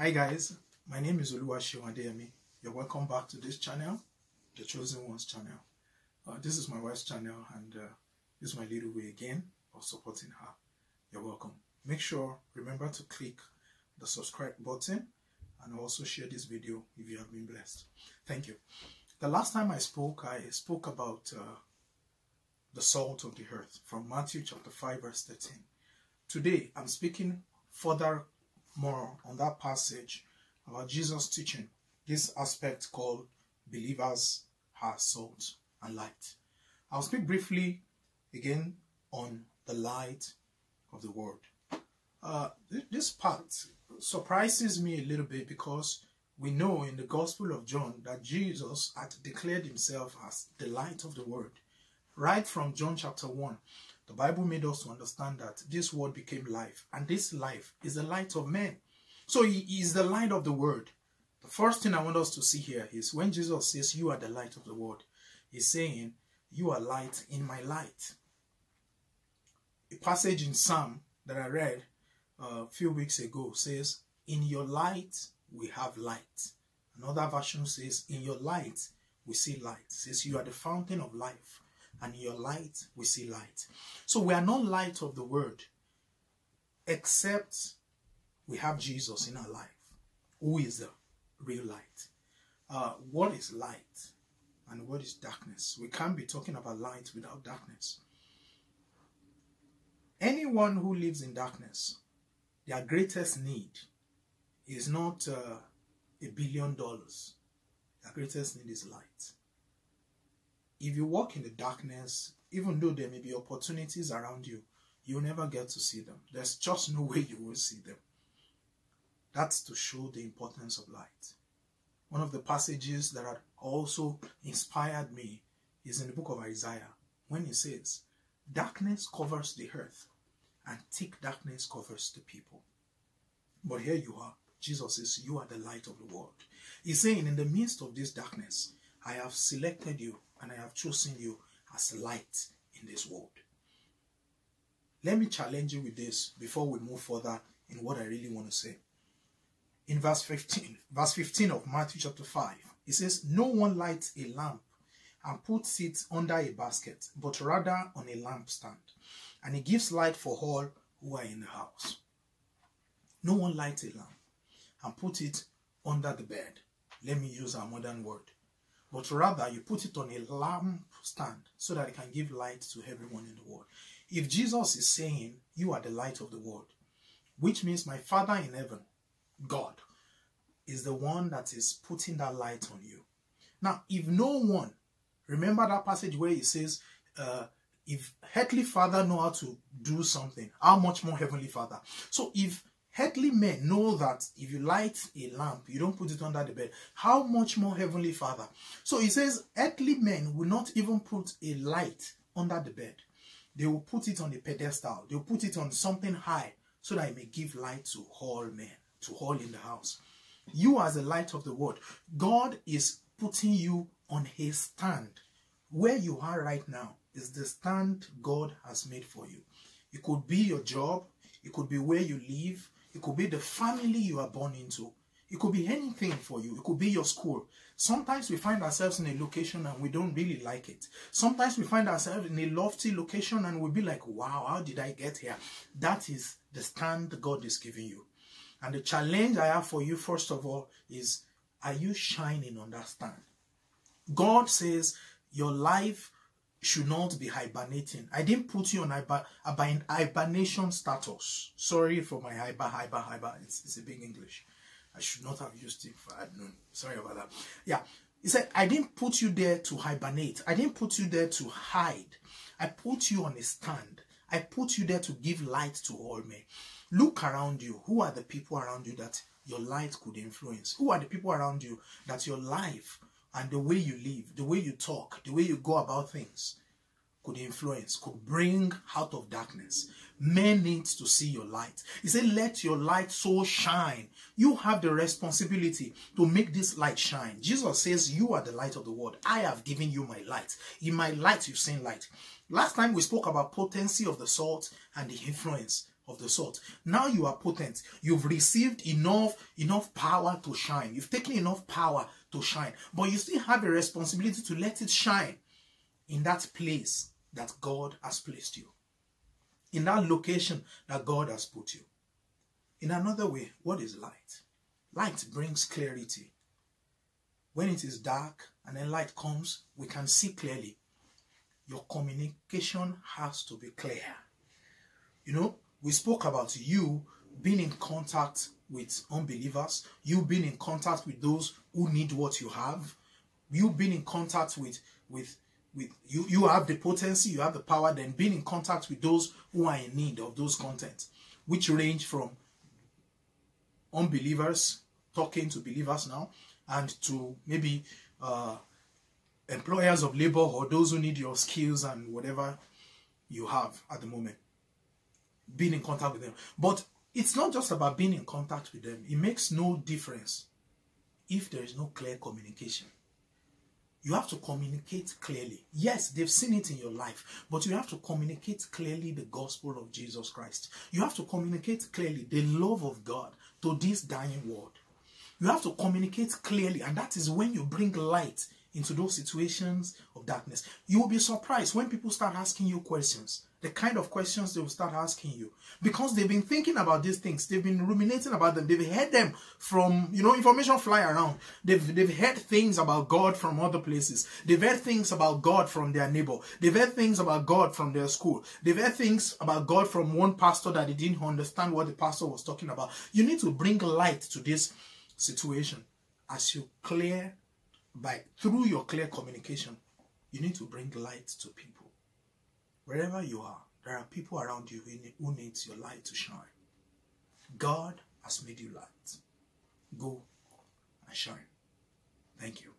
Hi guys, my name is Oluwaseun. You're welcome back to this channel, the Chosen Ones channel. This is my wife's channel, and this is my little way again of supporting her. You're welcome. Make sure, remember to click the subscribe button and also share this video if you have been blessed. Thank you. The last time I spoke about the salt of the earth from Matthew chapter 5 verse 13. Today I'm speaking further more on that passage about Jesus teaching this aspect called believers are salt and light. I'll speak briefly again on the light of the world. This part surprises me a little bit because we know in the Gospel of John that Jesus had declared himself as the light of the world. Right from John chapter 1, the Bible made us to understand that this word became life, and this life is the light of men. So he is the light of the world. The first thing I want us to see here is when Jesus says, "You are the light of the world," he's saying, "You are light in my light." A passage in Psalm that I read a few weeks ago says, "In your light we have light." Another version says, "In your light we see light." It says, "You are the fountain of life, and in your light we see light." So we are not light of the world, except we have Jesus in our life, who is the real light. What is light and what is darkness? We can't be talking about light without darkness. Anyone who lives in darkness, their greatest need is not $1 billion. Their greatest need is light. If you walk in the darkness, even though there may be opportunities around you, you'll never get to see them. There's just no way you will see them. That's to show the importance of light. One of the passages that had also inspired me is in the book of Isaiah, when it says, "Darkness covers the earth, and thick darkness covers the people." But here you are. Jesus says, "You are the light of the world." He's saying, in the midst of this darkness, I have selected you and I have chosen you as light in this world. Let me challenge you with this before we move further in what I really want to say. In verse 15 of Matthew chapter 5, it says, "No one lights a lamp and puts it under a basket, but rather on a lampstand, and it gives light for all who are in the house." No one lights a lamp and put it under the bed. Let me use our modern word. But rather, you put it on a lampstand so that it can give light to everyone in the world. If Jesus is saying, "You are the light of the world," which means my Father in heaven, God, is the one that is putting that light on you. Now, if no one, remember that passage where it says, if earthly father know how to do something, how much more heavenly Father? So if earthly men know that if you light a lamp, you don't put it under the bed, how much more heavenly Father? So he says earthly men will not even put a light under the bed. They will put it on a pedestal. They will put it on something high so that it may give light to all men, to all in the house. You as the light of the world, God is putting you on a stand. Where you are right now is the stand God has made for you. It could be your job. It could be where you live. It could be the family you are born into. It could be anything for you. It could be your school. Sometimes we find ourselves in a location and we don't really like it. Sometimes we find ourselves in a lofty location and we'll be like, "Wow, how did I get here?" That is the stand God is giving you. And the challenge I have for you, first of all, is, are you shining on that stand? God says your life should not be hibernating. I didn't put you on hibernation status. Sorry for my hyper. It's a big English. I should not have used it if I had known. Sorry about that. Yeah. He said, I didn't put you there to hibernate. I didn't put you there to hide. I put you on a stand. I put you there to give light to all men. Look around you. Who are the people around you that your light could influence? Who are the people around you that your life and the way you live, the way you talk, the way you go about things could influence, could bring out of darkness? Men need to see your light. He said, "Let your light so shine." You have the responsibility to make this light shine. Jesus says, "You are the light of the world. I have given you my light. In my light, you've seen light." Last time we spoke about potency of the salt and the influence of the salt. Now you are potent. You've received enough power to shine. You've taken enough power to shine. But you still have a responsibility to let it shine in that place that God has placed you. In that location that God has put you. In another way, what is light? Light brings clarity. When it is dark and then light comes, we can see clearly. Your communication has to be clear. You know, we spoke about you being in contact with unbelievers, you being in contact with those who need what you have, you being in contact with you have the potency, you have the power, then being in contact with those who are in need of those content, which range from unbelievers talking to believers now, and to maybe employers of labor or those who need your skills and whatever you have at the moment. Being in contact with them. But it's not just about being in contact with them. It makes no difference if there is no clear communication. You have to communicate clearly. Yes, they've seen it in your life, but you have to communicate clearly the gospel of Jesus Christ. You have to communicate clearly the love of God to this dying world. You have to communicate clearly, and that is when you bring light into those situations of darkness. You will be surprised when people start asking you questions, the kind of questions they will start asking you, because they've been thinking about these things, they've been ruminating about them, they've heard them from, information fly around. They've heard things about God from other places. They've heard things about God from their neighbor. They've heard things about God from their school. They've heard things about God from one pastor that they didn't understand what the pastor was talking about. You need to bring light to this situation as you clear through your clear communication. You need to bring light to people. Wherever you are, there are people around you who need your light to shine. God has made you light. Go and shine. Thank you.